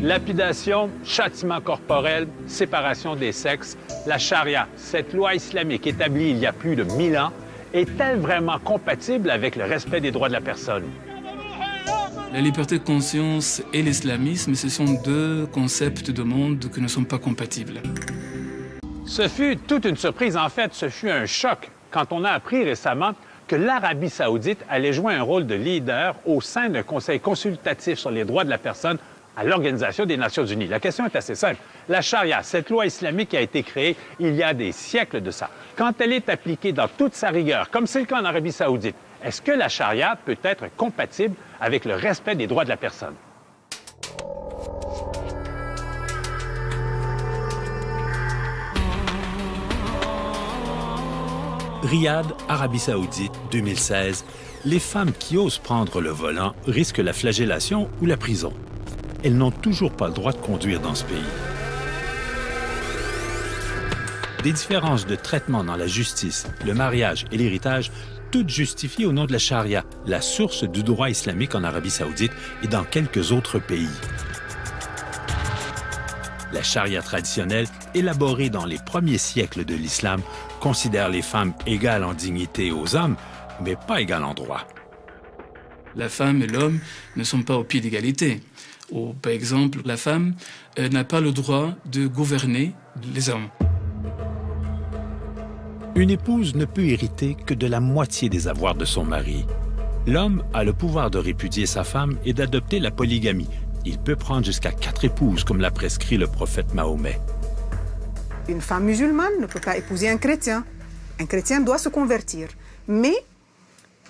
Lapidation, châtiment corporel, séparation des sexes, la charia, cette loi islamique établie il y a plus de 1000 ans, est-elle vraiment compatible avec le respect des droits de la personne? La liberté de conscience et l'islamisme, ce sont deux concepts de monde qui ne sont pas compatibles. Ce fut toute une surprise. En fait, ce fut un choc quand on a appris récemment que l'Arabie saoudite allait jouer un rôle de leader au sein d'un conseil consultatif sur les droits de la personne à l'Organisation des Nations unies. La question est assez simple. La charia, cette loi islamique qui a été créée il y a des siècles de ça, quand elle est appliquée dans toute sa rigueur, comme c'est le cas en Arabie saoudite, est-ce que la charia peut être compatible avec le respect des droits de la personne? Riyad, Arabie saoudite, 2016. Les femmes qui osent prendre le volant risquent la flagellation ou la prison. Elles n'ont toujours pas le droit de conduire dans ce pays. Des différences de traitement dans la justice, le mariage et l'héritage, toutes justifiées au nom de la charia, la source du droit islamique en Arabie saoudite et dans quelques autres pays. La charia traditionnelle, élaborée dans les premiers siècles de l'islam, considère les femmes égales en dignité aux hommes, mais pas égales en droit. La femme et l'homme ne sont pas au pied d'égalité. Par exemple, la femme n'a pas le droit de gouverner les hommes. Une épouse ne peut hériter que de la moitié des avoirs de son mari. L'homme a le pouvoir de répudier sa femme et d'adopter la polygamie. Il peut prendre jusqu'à 4 épouses, comme l'a prescrit le prophète Mahomet. Une femme musulmane ne peut pas épouser un chrétien. Un chrétien doit se convertir. Mais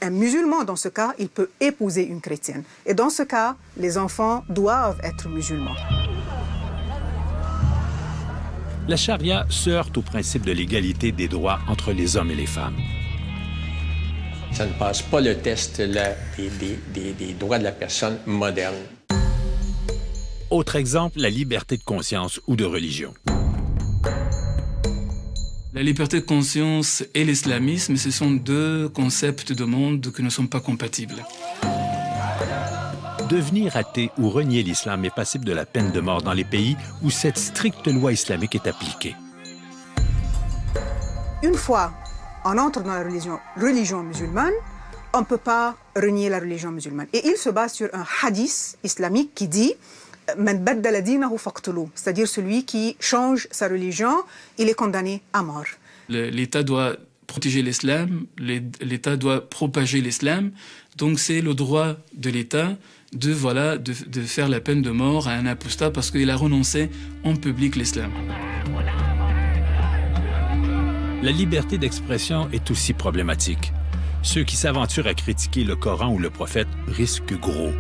un musulman, dans ce cas, il peut épouser une chrétienne. Et dans ce cas, les enfants doivent être musulmans. La charia se heurte au principe de l'égalité des droits entre les hommes et les femmes. Ça ne passe pas le test des droits de la personne moderne. Autre exemple, la liberté de conscience ou de religion. La liberté de conscience et l'islamisme, ce sont deux concepts de monde qui ne sont pas compatibles. Devenir athée ou renier l'islam est passible de la peine de mort dans les pays où cette stricte loi islamique est appliquée. Une fois on entre dans la religion musulmane, on ne peut pas renier la religion musulmane. Et il se base sur un hadith islamique qui dit « Man baddala dinahu faqtuluh », c'est-à-dire celui qui change sa religion, il est condamné à mort. L'État doit protéger l'islam, l'État doit propager l'islam, donc c'est le droit de l'État de faire la peine de mort à un apostat parce qu'il a renoncé en public l'islam. La liberté d'expression est aussi problématique. Ceux qui s'aventurent à critiquer le Coran ou le prophète risquent gros.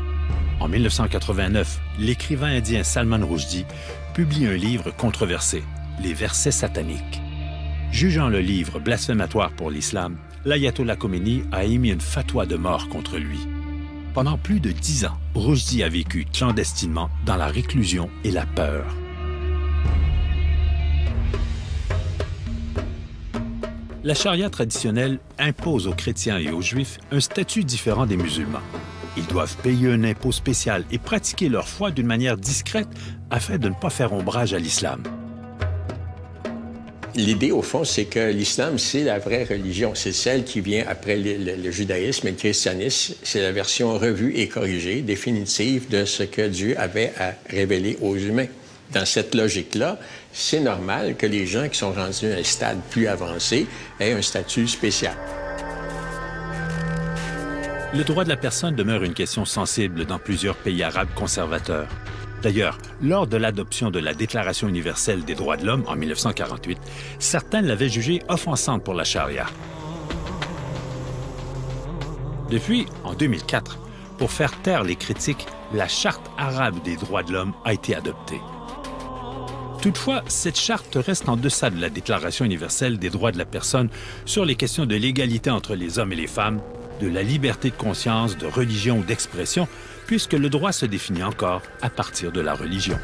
En 1989, l'écrivain indien Salman Rushdie publie un livre controversé, Les versets sataniques. Jugeant le livre blasphématoire pour l'islam, l'ayatollah Khomeini a émis une fatwa de mort contre lui. Pendant plus de 10 ans, Rushdie a vécu clandestinement dans la réclusion et la peur. La charia traditionnelle impose aux chrétiens et aux juifs un statut différent des musulmans. Ils doivent payer un impôt spécial et pratiquer leur foi d'une manière discrète afin de ne pas faire ombrage à l'islam. L'idée, au fond, c'est que l'islam, c'est la vraie religion. C'est celle qui vient après le judaïsme et le christianisme. C'est la version revue et corrigée, définitive de ce que Dieu avait à révéler aux humains. Dans cette logique-là, c'est normal que les gens qui sont rendus à un stade plus avancé aient un statut spécial. Le droit de la personne demeure une question sensible dans plusieurs pays arabes conservateurs. D'ailleurs, lors de l'adoption de la Déclaration universelle des droits de l'homme en 1948, certains l'avaient jugée offensante pour la charia. Depuis, en 2004, pour faire taire les critiques, la Charte arabe des droits de l'homme a été adoptée. Toutefois, cette charte reste en deçà de la Déclaration universelle des droits de la personne sur les questions de l'égalité entre les hommes et les femmes, de la liberté de conscience, de religion ou d'expression, puisque le droit se définit encore à partir de la religion.